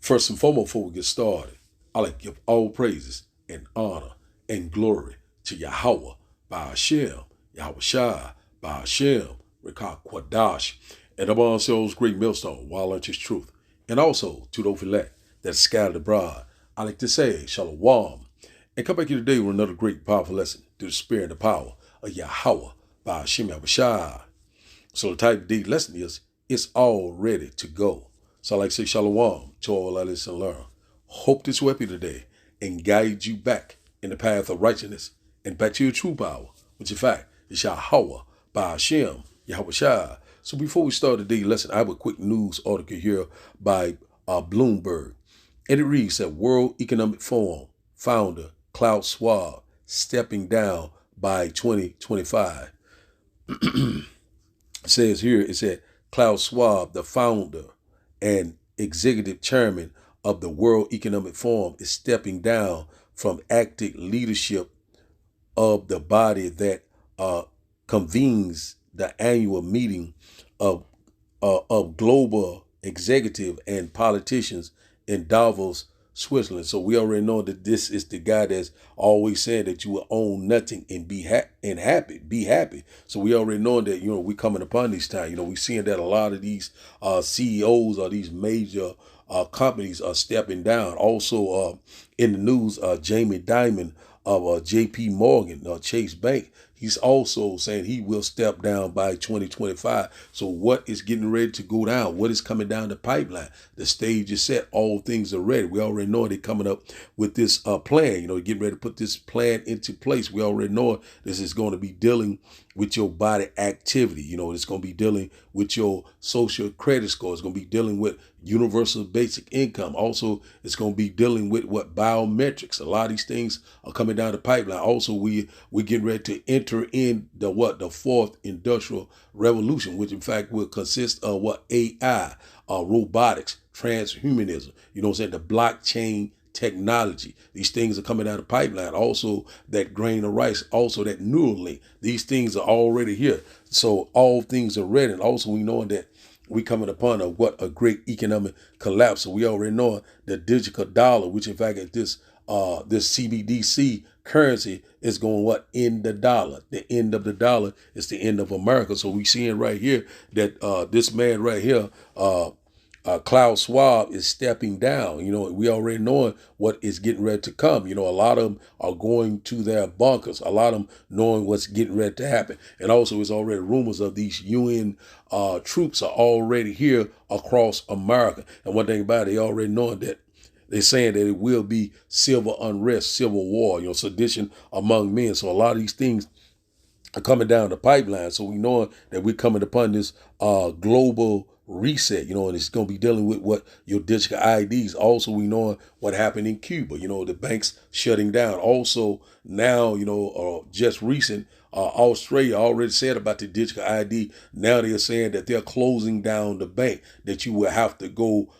First and foremost, before we get started, I like to give all praises and honor and glory to Yahweh by Hashem, Yahweh Shai by Hashem, Rekah Kwadash, and above ourselves great millstone, while unto his truth, and also to those elect that scattered abroad. I like to say, Shalom, and come back here today with another great, powerful lesson through the spirit and the power of Yahweh by Hashem, Yahweh Shai. So the type of the lesson is, it's all ready to go. So I like to say shalom to all that listen and learn. Hope this will help you today and guide you back in the path of righteousness and back to your true power, which in fact is Yahweh by Hashem, Yahweh Shai. So before we start today's lesson, I have a quick news article here by Bloomberg. And it reads that World Economic Forum founder Klaus Schwab stepping down by 2025. It says here, it said Klaus Schwab, the founder and executive chairman of the World Economic Forum, is stepping down from active leadership of the body that convenes the annual meeting of global executive and politicians in Davos, Switzerland. So we already know that this is the guy that's always saying that you will own nothing and be happy. So we already know that, we coming upon this time. We seeing that a lot of these CEOs or these major companies are stepping down. Also in the news, Jamie Dimon of JP Morgan, Chase Bank, he's also saying he will step down by 2025. So what is getting ready to go down? What is coming down the pipeline? The stage is set. All things are ready. We already know they're coming up with this plan, getting ready to put this plan into place. We already know this is going to be dealing with your body activity. It's going to be dealing with your social credit score. It's going to be dealing with universal basic income. Also, it's going to be dealing with what biometrics. A lot of these things are coming down the pipeline. Also, we're getting ready to enter in the fourth industrial revolution, which in fact will consist of AI, robotics, transhumanism. The blockchain technology. These things are coming out of the pipeline. Also, that grain of rice, also that Neuralink. These things are already here. So all things are ready. And also we know that we coming upon a great economic collapse. So we already know the digital dollar, which in fact is this CBDC currency is going end the dollar. The end of the dollar is the end of America. So we seeing right here that this man right here, Klaus Schwab, is stepping down. We already know what is getting ready to come. A lot of them are going to their bunkers. A lot of them knowing what's getting ready to happen. And also, it's already rumors of these UN troops are already here across America. And one thing about it, they already know that they're saying that it will be civil unrest, civil war, sedition among men. So a lot of these things are coming down the pipeline. So we know that we're coming upon this global reset, and it's going to be dealing with what your digital IDs. Also, we know what happened in Cuba, the banks shutting down. Also, now, just recent, Australia already said about the digital ID. Now they're saying that they're closing down the bank, that you will have to go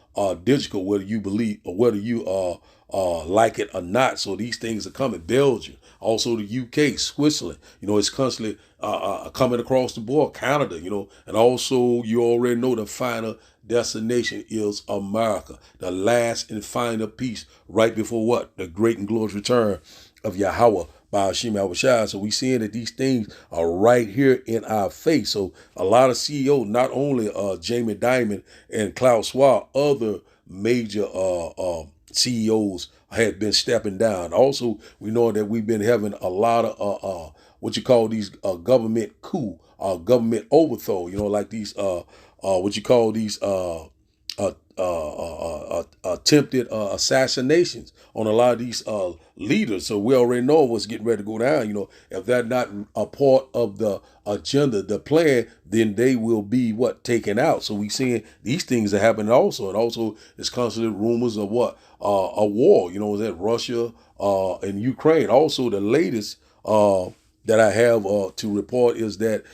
digital, whether you believe or whether you like it or not. So these things are coming. Belgium, also the UK, Switzerland, it's constantly coming across the board. Canada, and also you already know the final destination is America, the last and final piece right before what? The great and glorious return of Yahweh by Hashem Yahweh Shai. So we seeing that these things are right here in our face. So a lot of CEOs, not only Jamie Dimon and Klaus Schwab, other major CEOs had been stepping down. Also, we know that we've been having a lot of what you call these government coup, government overthrow. Like these what you call these attempted assassinations on a lot of these leaders. So we already know what's getting ready to go down. If they're not a part of the agenda, the plan, then they will be taken out. So we seeing these things are happening also. And also there's constantly rumors of a war, that Russia and Ukraine. Also the latest that I have to report is that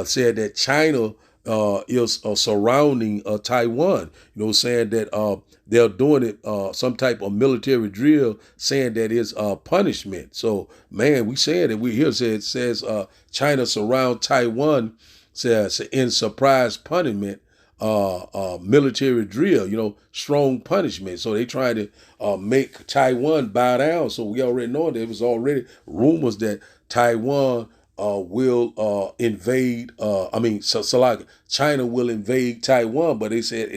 said that China is surrounding Taiwan, saying that they're doing it, some type of military drill, saying that it's punishment. So, man, we saying that we here says China surround Taiwan, says in surprise punishment military drill, strong punishment. So they try to make Taiwan bow down. So we already know there was already rumors that Taiwan will invade. So like China will invade Taiwan, but they said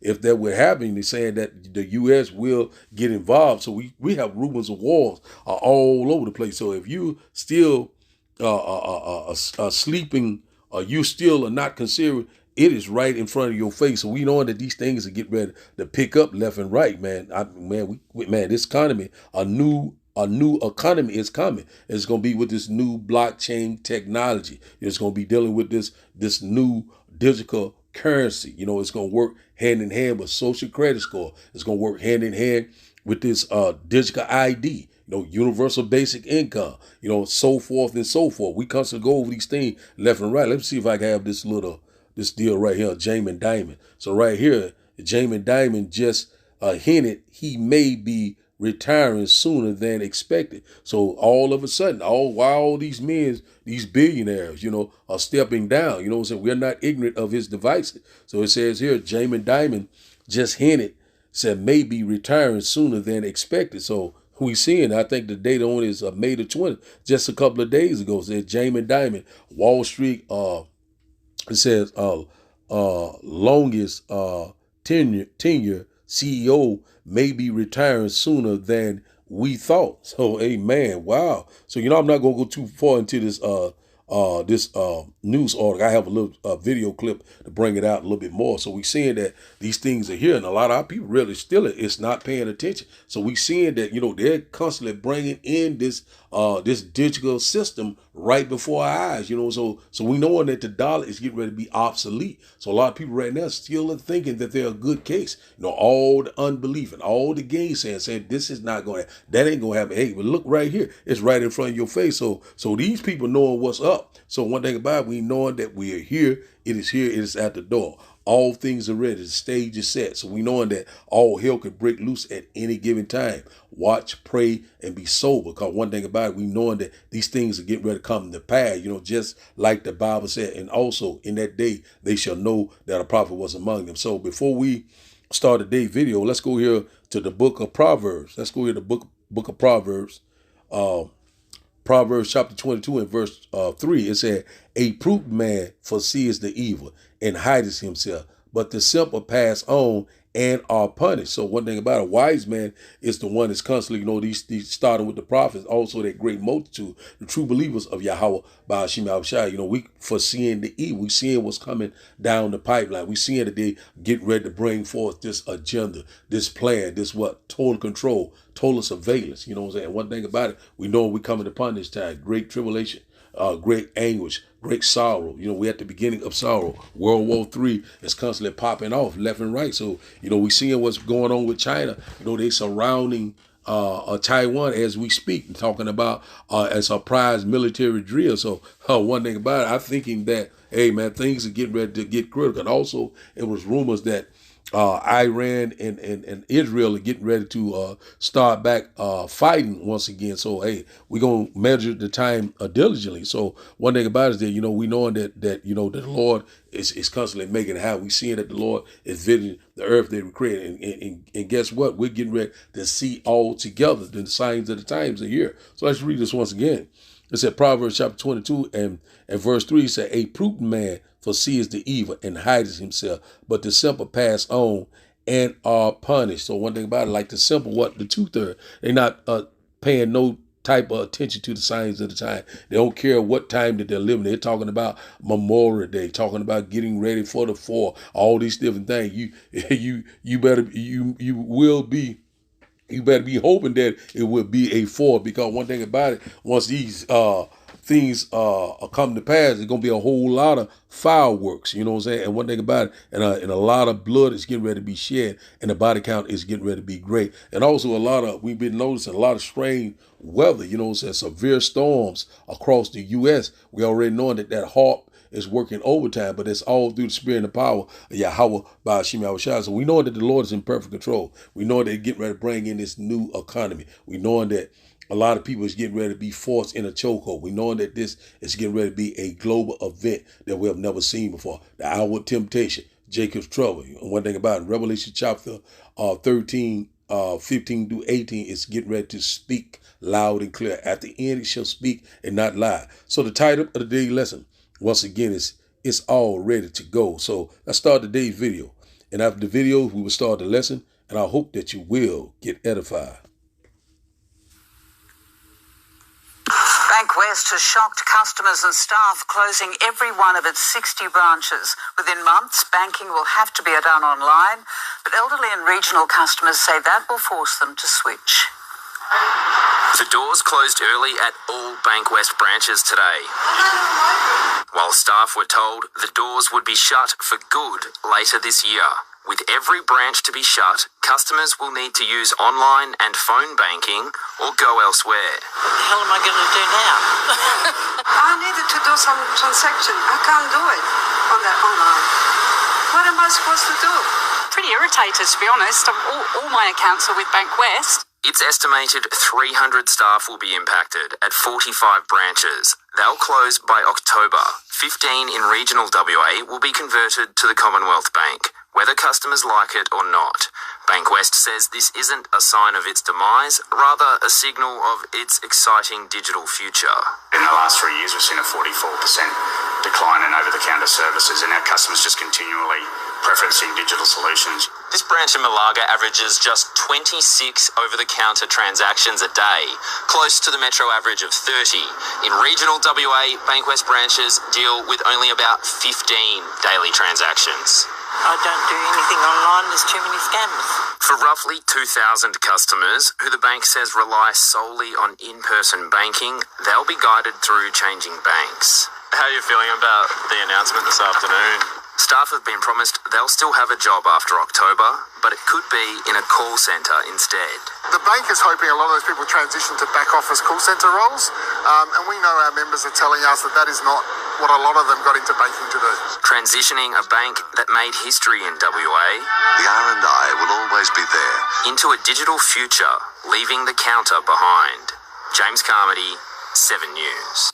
if that would happen, they're saying that the U.S. will get involved. So we have rumors of wars all over the place. So if you still sleeping, you still are not considering, it is right in front of your face. So we know that these things are getting ready to pick up left and right, man. This economy, a new economy is coming. It's going to be with this new blockchain technology. It's going to be dealing with this new digital currency. It's going to work hand in hand with social credit score. It's going to work hand in hand with this digital ID. Universal basic income, so forth and so forth. We constantly go over these things left and right. Let me see if I can have this deal right here, Jamie Dimon. So right here, Jamie Dimon just hinted he may be retiring sooner than expected. So all of a sudden, while all these men, these billionaires, are stepping down, so we're not ignorant of his devices. So it says here, Jamie Dimon just hinted, said maybe retiring sooner than expected. So we seeing, I think the date on is May the 20th, just a couple of days ago, said Jamie Dimon, Wall Street, it says longest tenure CEO may be retiring sooner than we thought. So, amen. Wow. So, I'm not going to go too far into this news article. I have a little video clip to bring it out a little bit more. So we seeing that these things are here, and a lot of our people really still it's not paying attention. So we seeing that they're constantly bringing in this digital system right before our eyes. So we knowing that the dollar is getting ready to be obsolete. So a lot of people right now still are thinking that they're a good case. All the unbelief and all the gainsaying, saying this is not going to, that ain't going to happen. Hey, but look right here, it's right in front of your face. So these people knowing what's up. So one thing about it, we knowing that we are here. It is here. It is at the door. All things are ready. The stage is set. So we knowing that all hell could break loose at any given time. Watch, pray, and be sober. Because one thing about it, we knowing that these things are getting ready to come to pass. Just like the Bible said. And also in that day, they shall know that a prophet was among them. So before we start today's video, let's go here to the book of Proverbs. Let's go here to the book of Proverbs. Proverbs chapter 22 and verse 3, it said, a prudent man foresees the evil and hides himself, but the simple pass on and are punished. So one thing about a wise man is the one that's constantly, these starting with the prophets, also that great multitude, the true believers of Yahweh by Hashem Yahushua. We foreseeing the evil. We seeing what's coming down the pipeline. We seeing that they get ready to bring forth this agenda, this plan, this total control, total surveillance. You know what I'm saying? One thing about it, we know we coming upon this time, great tribulation, great anguish, great sorrow. We're at the beginning of sorrow. World War III is constantly popping off left and right. So, we seeing what's going on with China. They surrounding Taiwan as we speak, talking about a surprise military drill. So one thing about it, I'm thinking that, hey man, things are getting ready to get critical. And also, it was rumors that Iran and Israel are getting ready to start back fighting once again. So, hey, we're going to measure the time diligently. So one thing about it is that, we knowing that the Lord is constantly making it happen. We seeing that the Lord is visiting the earth that we created. And guess what? We're getting ready to see all together. The signs of the times are here. So let's read this once again. It said Proverbs chapter 22 and verse 3 said, a prudent man foresees the evil and hides himself, but the simple pass on and are punished. So one thing about it, like the simple, the 2/3, they're not paying no type of attention to the signs of the time. They don't care what time that they're living. They're talking about Memorial Day, talking about getting ready for the 4th, all these different things. You better be hoping that it will be a 4th, because one thing about it, once these things come to pass, there's going to be a whole lot of fireworks, you know what I'm saying? And one thing about it, and a lot of blood is getting ready to be shed, and the body count is getting ready to be great. And also we've been noticing a lot of strange weather, you know what I'm saying? Severe storms across the U.S. We already know that HARP is working overtime, but it's all through the spirit and the power of Yahweh by Hashem Yahushua. So we know that the Lord is in perfect control. We know that they're getting ready to bring in this new economy. We know that a lot of people is getting ready to be forced in a chokehold. We know that this is getting ready to be a global event that we have never seen before. The hour of temptation. Jacob's trouble. And one thing about it, Revelation chapter 13, 15 to 18, is getting ready to speak loud and clear. At the end, it shall speak and not lie. So the title of the daily lesson, once again, is It's All Ready to Go. So let's start today's video. And after the video, we will start the lesson. And I hope that you will get edified. Bankwest has shocked customers and staff, closing every one of its 60 branches. Within months, banking will have to be done online, but elderly and regional customers say that will force them to switch. The doors closed early at all Bankwest branches today. While staff were told the doors would be shut for good later this year. With every branch to be shut, customers will need to use online and phone banking or go elsewhere. What the hell am I going to do now? I needed to do some transaction. I can't do it on that online. What am I supposed to do? Pretty irritated, to be honest. All my accounts are with Bankwest. It's estimated 300 staff will be impacted at 45 branches. They'll close by October. 15 in regional WA will be converted to the Commonwealth Bank, whether customers like it or not. Bankwest says this isn't a sign of its demise, rather a signal of its exciting digital future. In the last 3 years, we've seen a 44% decline in over-the-counter services, and our customers just continually preferencing digital solutions. This branch in Malaga averages just 26 over-the-counter transactions a day, close to the metro average of 30. In regional WA, Bankwest branches deal with only about 15 daily transactions. I don't do anything online. There's too many scammers. For roughly 2,000 customers who the bank says rely solely on in-person banking, they'll be guided through changing banks. How are you feeling about the announcement this afternoon? Staff have been promised they'll still have a job after October, but it could be in a call centre instead. The bank is hoping a lot of those people transition to back office call centre roles, and we know our members are telling us that is not what a lot of them got into banking to do. Transitioning a bank that made history in WA, the R&I will always be there, into a digital future, leaving the counter behind. James Carmody, 7 News.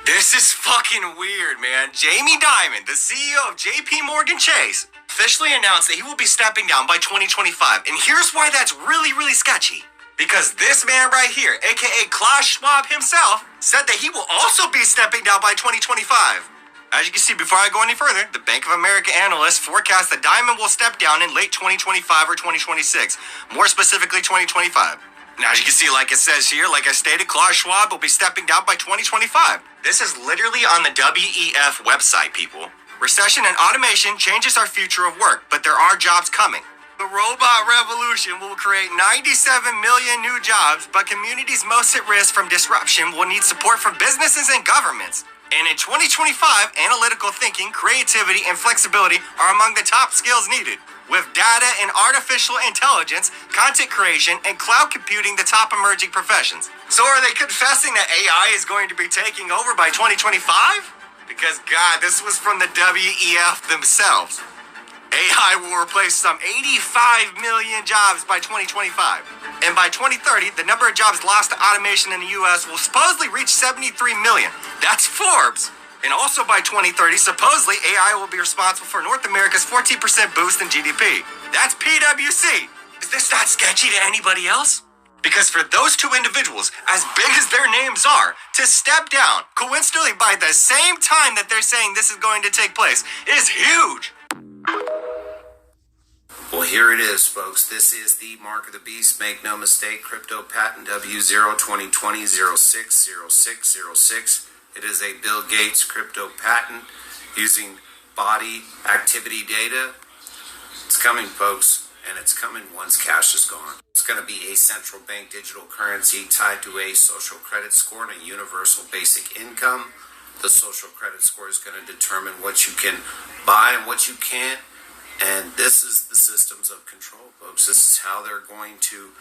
This is fucking weird, man. Jamie Dimon, the CEO of JP Morgan Chase, officially announced that he will be stepping down by 2025. And here's why that's really, really sketchy. Because this man right here, aka Klaus Schwab himself, said that he will also be stepping down by 2025. As you can see, before I go any further, the Bank of America analysts forecast that Dimon will step down in late 2025 or 2026. More specifically, 2025. Now, as you can see, like it says here, like I stated, Klaus Schwab will be stepping down by 2025. This is literally on the WEF website, people. Recession and automation changes our future of work, but there are jobs coming. The robot revolution will create 97 million new jobs, but communities most at risk from disruption will need support from businesses and governments. And in 2025, analytical thinking, creativity, and flexibility are among the top skills needed. With data and artificial intelligence, content creation, and cloud computing the top emerging professions. So are they confessing that AI is going to be taking over by 2025? Because, God, this was from the WEF themselves. AI will replace some 85 million jobs by 2025. And by 2030, the number of jobs lost to automation in the U.S. will supposedly reach 73 million. That's Forbes. And also by 2030, supposedly AI will be responsible for North America's 14% boost in GDP. That's PwC. Is this not sketchy to anybody else? Because for those two individuals, as big as their names are, to step down, coincidentally by the same time that they're saying this is going to take place, is huge. Well, here it is, folks. This is the mark of the beast. Make no mistake, crypto patent W02020060606. It is a Bill Gates crypto patent using body activity data. It's coming, folks, and it's coming once cash is gone. It's going to be a central bank digital currency tied to a social credit score and a universal basic income. The social credit score is going to determine what you can buy and what you can't. And this is the systems of control, folks. This is how they're going to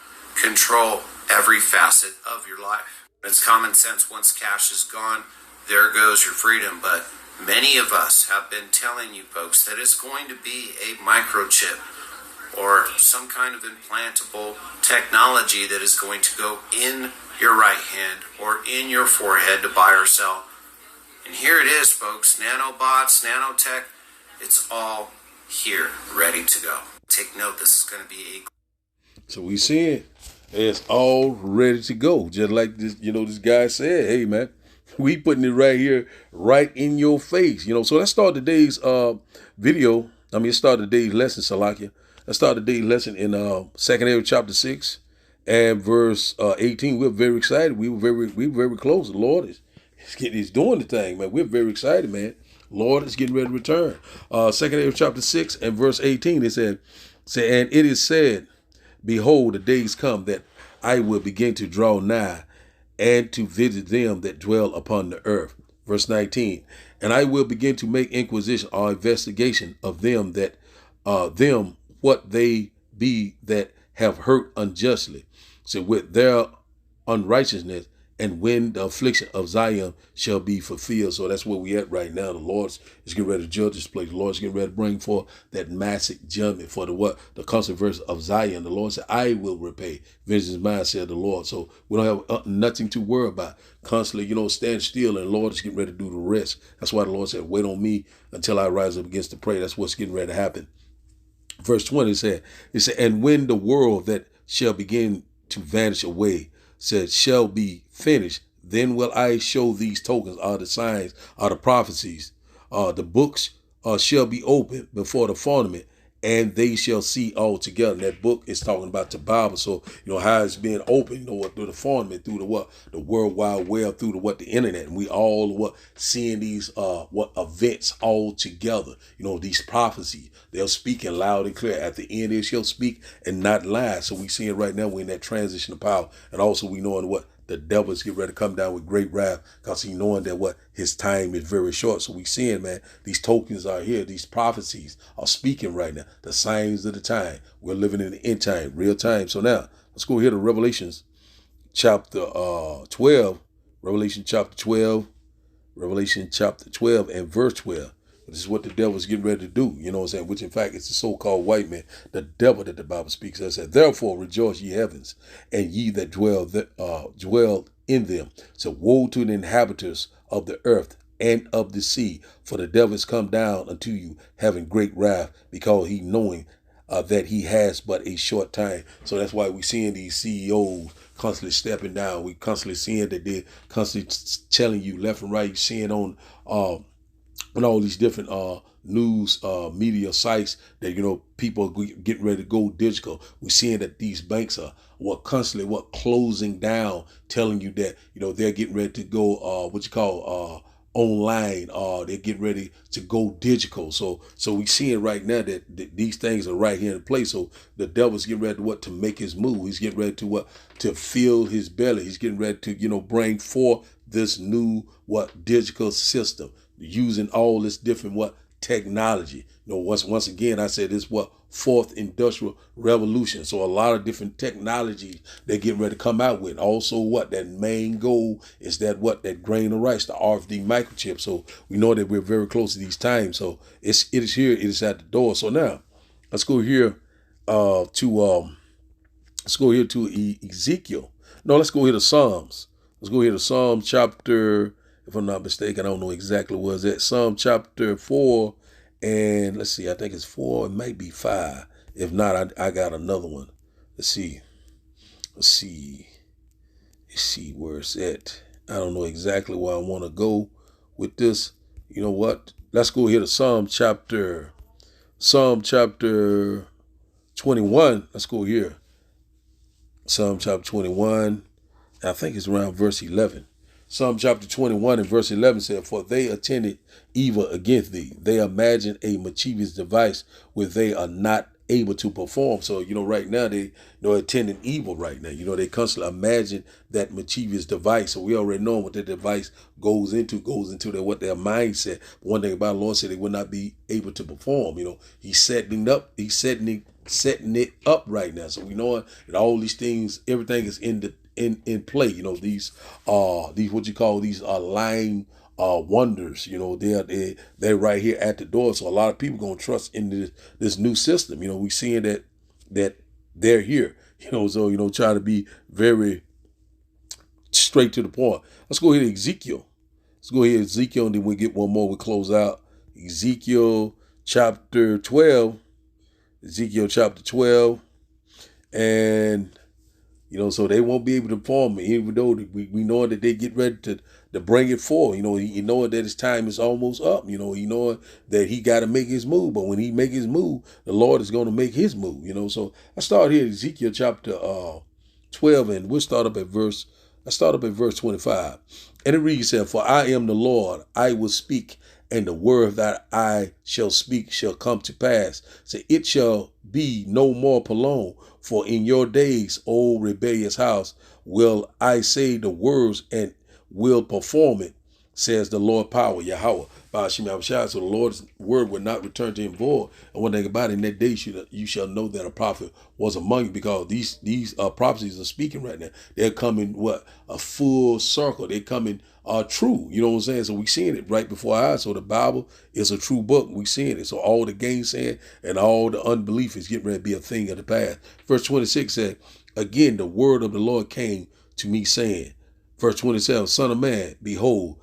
control every facet of your life. It's common sense. Once cash is gone, there goes your freedom. But many of us have been telling you, folks, that it's going to be a microchip or some kind of implantable technology that is going to go in your right hand or in your forehead to buy or sell. And here it is, folks. Nanobots, nanotech. It's all here, ready to go. Take note, this is going to be a... So we seeing it's all ready to go. Just like this, this guy said, hey man, we putting it right here, right in your face. So let's start today's video. Let's start today's lesson, Salakia. Let's start today's lesson in 2nd Ezra chapter 6 and verse 18. We're very excited. We were very close. The Lord is doing the thing, man. We're very excited, man. Lord is getting ready to return. 2nd Ezra chapter 6 and verse 18, it said, and it is said, behold, the days come that I will begin to draw nigh and to visit them that dwell upon the earth. Verse 19, and I will begin to make inquisition or investigation of them that what they be that have hurt unjustly, so with their unrighteousness, and when the affliction of Zion shall be fulfilled. So that's where we at right now. The Lord is getting ready to judge this place. The Lord is getting ready to bring forth that massive judgment for the constant verse of Zion. The Lord said, I will repay. Vengeance is mine, said the Lord. So we don't have nothing to worry about. Constantly, stand still, and the Lord is getting ready to do the rest. That's why the Lord said, wait on me until I rise up against the prey. That's what's getting ready to happen. Verse 20 said, and when the world that shall begin to vanish away, said, shall be finished, then will I show these tokens, are the signs, are the prophecies, the books shall be opened before the firmament, and they shall see all together. And that book is talking about the Bible. So, how it's being opened, through the firmament, through the World Wide Web, through the internet. And we all seeing these events all together. These prophecies, they're speaking loud and clear. At the end, they shall speak and not lie. So we seeing right now, we're in that transition of power. And also we knowing the devil is getting ready to come down with great wrath, because he knowing that his time is very short. So we seeing, man, these tokens are here. These prophecies are speaking right now. The signs of the time. We're living in the end time, real time. So now let's go here to Revelations chapter 12. Revelation chapter 12 and verse 12. This is what the devil is getting ready to do, which in fact it's the so-called white man, the devil that the Bible speaks of. It said, therefore rejoice, ye heavens, and ye that dwell in them. So woe to the inhabitants of the earth and of the sea, for the devil is come down unto you, having great wrath, because he knowing that he has but a short time. So that's why we seeing these CEOs constantly stepping down. We constantly seeing that they're constantly telling you left and right. You're seeing on all these different news media sites that people are getting ready to go digital. We're seeing that these banks are constantly closing down, telling you that they're getting ready to go online. They're getting ready to go digital. So we seeing right now that these things are right here in place. So the devil's getting ready to make his move. He's getting ready to fill his belly. He's getting ready to bring forth this new digital system, using all this different technology. Once again, I said this fourth industrial revolution. So a lot of different technologies they're getting ready to come out with. Also that main goal is that grain of rice, the RFD microchip. So we know that we're very close to these times. So it is here, it is at the door. So now let's go here to Ezekiel. No, let's go here to Psalms. Let's go here to Psalm chapter, if I'm not mistaken, I don't know exactly what is that. Psalm chapter 4, and let's see, I think it's 4, it might be 5. If not, I got another one. Let's see where it's at. I don't know exactly where I want to go with this. You know what? Let's go here to Psalm chapter 21. Let's go here. Psalm chapter 21. I think it's around verse 11. Psalm chapter 21 and verse 11 said, for they attended evil against thee. They imagined a mischievous device which they are not able to perform. So, right now they attending evil right now. They constantly imagine that mischievous device. So we already know what that device goes into their mindset. But one thing about the Lord said they will not be able to perform. He's setting it up right now. So we know that all these things, everything is in play. These what you call these lying wonders. They're right here at the door. So a lot of people gonna trust in this new system. We seeing that they're here. So try to be very straight to the point. Let's go ahead to Ezekiel. And then we get one more. We close out Ezekiel chapter 12, Ezekiel chapter 12, and so they won't be able to form it, even though we know that they get ready to bring it forward. He know that his time is almost up. He know that he got to make his move. But when he make his move, the Lord is going to make his move. So I start here, Ezekiel chapter 12, and we'll start up at verse 25. And it reads, "For I am the Lord, I will speak, and the word that I shall speak shall come to pass. So it shall be no more prolonged. For in your days, O rebellious house, will I say the words and will perform it, says the Lord power, Yahweh." So the Lord's word will not return to him void. And one thing about it, in that day you shall know that a prophet was among you, because these prophecies are speaking right now. They're coming a full circle. They're coming true. You know what I'm saying? So we seeing it right before our eyes. So the Bible is a true book. We seeing it. So all the gainsaying and all the unbelief is getting ready to be a thing of the past. Verse 26 said, "Again, the word of the Lord came to me saying," verse 27, "Son of man, behold,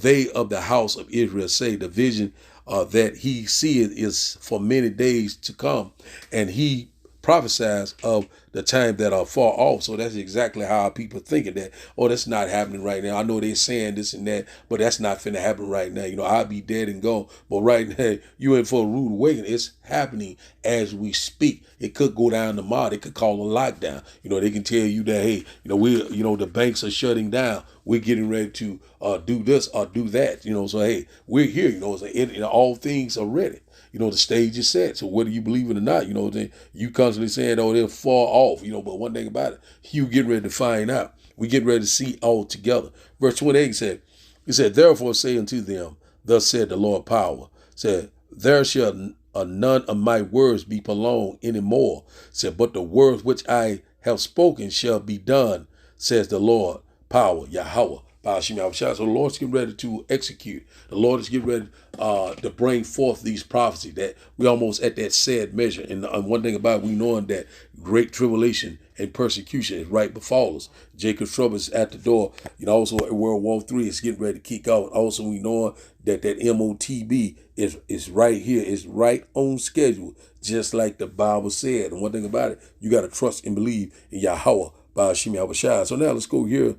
they of the house of Israel say, the vision that he seeth is for many days to come, and he prophesies of the time that are far off." So that's exactly how people thinking that, that's not happening right now. I know they're saying this and that, but that's not finna happen right now. I'll be dead and gone. But right now, you in for a rude awakening. It's happening as we speak. It could go down tomorrow. They could call a lockdown. They can tell you that, hey, the banks are shutting down. We're getting ready to do this or do that. So hey, we're here. All things are ready. The stage is set. So whether you believe it or not, you constantly saying, they're far off, but one thing about it, you get ready to find out. We get ready to see all together. Verse 28 said, he said, "Therefore say unto them, thus said the Lord power, said, there shall none of my words be prolonged anymore, said, but the words which I have spoken shall be done, says the Lord power, Yahweh." So the Lord's getting ready to execute. The Lord is getting ready to bring forth these prophecies that we almost at that sad measure. And one thing about it, we knowing that great tribulation and persecution is right before us. Jacob's trouble is at the door. Also in World War III is getting ready to kick off. Also, we know that MOTB is right here. It's right on schedule, just like the Bible said. And one thing about it, you got to trust and believe in Yahweh by Hashem Yahushua. So now let's go here.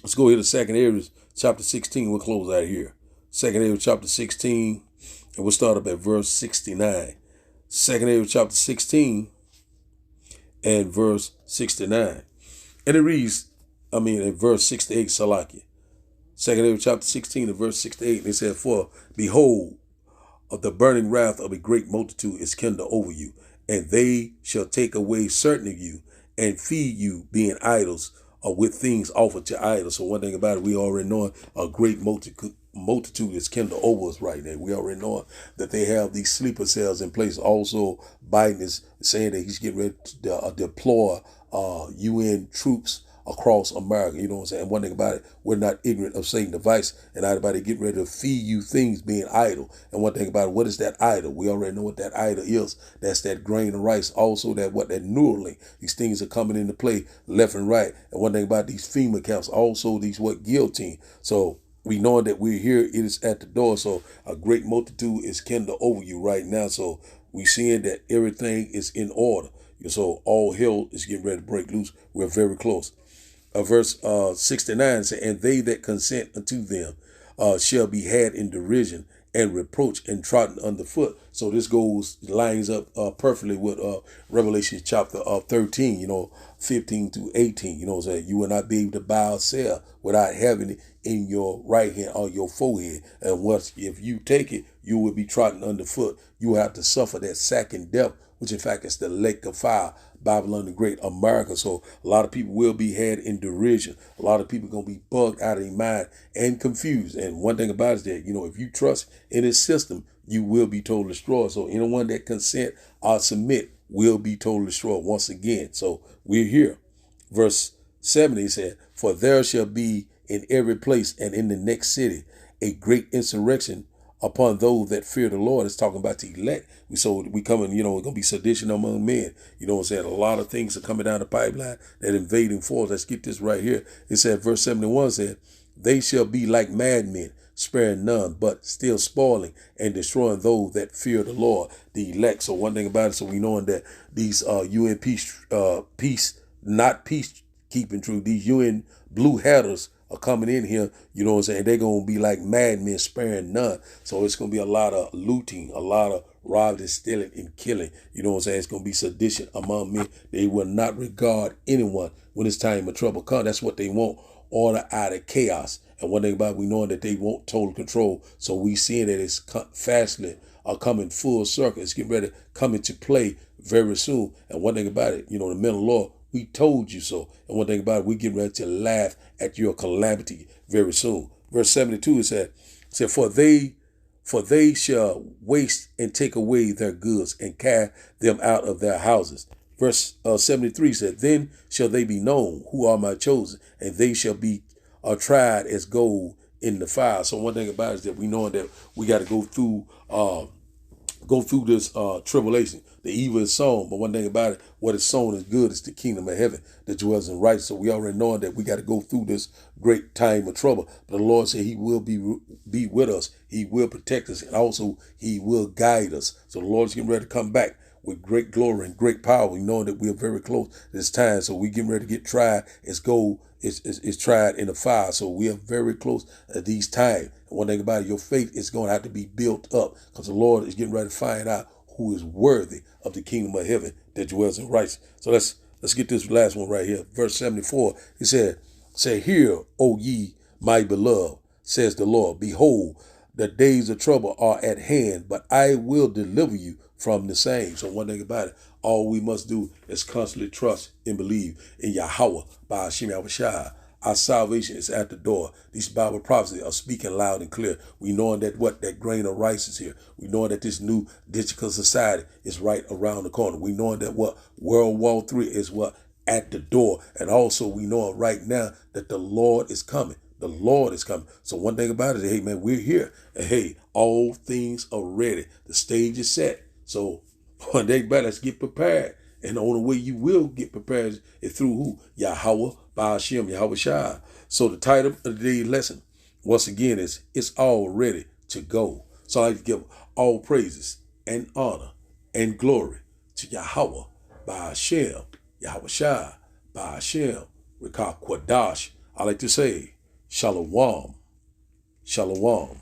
Let's go here to 2 Ezra chapter 16. We'll close out here. 2 Ezra chapter 16, and we'll start up at verse 69. 2 Ezra chapter 16 and verse 69. And it reads, in verse 68, Salakia. 2 Ezra chapter 16 and verse 68, and it said, "For behold, of the burning wrath of a great multitude is kindled over you, and they shall take away certain of you, and feed you, being idols, or with things offered to idols." So one thing about it, we already know a great multitude is kindled over us right now. We already know that they have these sleeper cells in place. Also, Biden is saying that he's getting ready to deploy UN troops across America. You know what I'm saying? One thing about it, we're not ignorant of Satan's device, and everybody getting ready to feed you things being idle. And one thing about it, what is that idol? We already know what that idol is. That's that grain of rice. Also, that Neuralink. These things are coming into play left and right. And one thing about these FEMA camps, also these guillotine. So we know that we're here. It is at the door. So a great multitude is kindled over you right now. So we seeing that everything is in order. So all hell is getting ready to break loose. We're very close. Verse 69 says, "And they that consent unto them shall be had in derision and reproach and trodden underfoot." So this lines up perfectly with Revelation chapter 13, 15 to 18. You know what I'm saying? You will not be able to buy or sell without having it in your right hand or your forehead. And if you take it, you will be trodden underfoot. You will have to suffer that second death, which in fact is the lake of fire, Babylon the Great, America. So a lot of people will be had in derision. A lot of people going to be bugged out of their mind and confused. And one thing about it is that, if you trust in his system, you will be totally destroyed. So anyone that consent or submit will be totally destroyed once again. So we're here. Verse 70 said, "For there shall be in every place and in the next city a great insurrection upon those that fear the Lord." It's talking about the elect. So we coming, we're going to be sedition among men. You know what I'm saying? A lot of things are coming down the pipeline that invading force. Let's get this right here. It said, verse 71 said, "They shall be like madmen, sparing none, but still spoiling and destroying those that fear the Lord, the elect. So one thing about it, so we knowing that these UN not peacekeeping troops, these UN blue hatters are coming in here, you know what I'm saying? They're going to be like madmen, sparing none. So it's going to be a lot of looting, a lot of robbing, stealing, and killing. You know what I'm saying? It's going to be sedition among men. They will not regard anyone when it's time of trouble come. That's what they want, order out of chaos. And one thing about it, we know that they want total control. So we seeing that it's fastly coming full circle. It's getting ready to come into play very soon. And one thing about it, you know, the men of the Lord, we told you so. And one thing about it, we get ready to laugh at your calamity very soon. Verse 72, it said, for they shall waste and take away their goods and cast them out of their houses. Verse 73 said, then shall they be known who are my chosen, and they shall be tried as gold in the fire. So one thing about it is that we know that we got to go through this tribulation. The evil is sown, but one thing about it, what is sown is good. It's the kingdom of heaven that dwells in right. So we already know that we got to go through this great time of trouble. But the Lord said he will be with us. He will protect us, and also he will guide us. So the Lord's getting ready to come back with great glory and great power. We know that we are very close to this time. So we getting ready to get tried as gold is tried in the fire. So we are very close at these times. And one thing about it, your faith is going to have to be built up, because the Lord is getting ready to find out who is worthy of the kingdom of heaven that dwells in righteousness. So let's get this last one right here. Verse 74, he said, hear, O ye my beloved, says the Lord, behold, the days of trouble are at hand, but I will deliver you from the same. So one thing about it, all we must do is constantly trust and believe in Yahweh by Hashem Yahushua. Our salvation is at the door. These Bible prophecies are speaking loud and clear. We knowing that that grain of rice is here. We knowing that this new digital society is right around the corner. We knowing that World War III is at the door. And also we know right now that the Lord is coming. The Lord is coming. So one thing about it, hey man, we're here. And hey, all things are ready. The stage is set. So one thing about it, let's get prepared. And the only way you will get prepared is through who? Yahweh, by Hashem, Yahushua. So the title of today's lesson, once again, is It's All Ready to Go. So I like to give all praises and honor and glory to Yahweh, by Hashem, Yahushua, by Hashem, Rekah Kwadash. I like to say, Shalom, Shalom.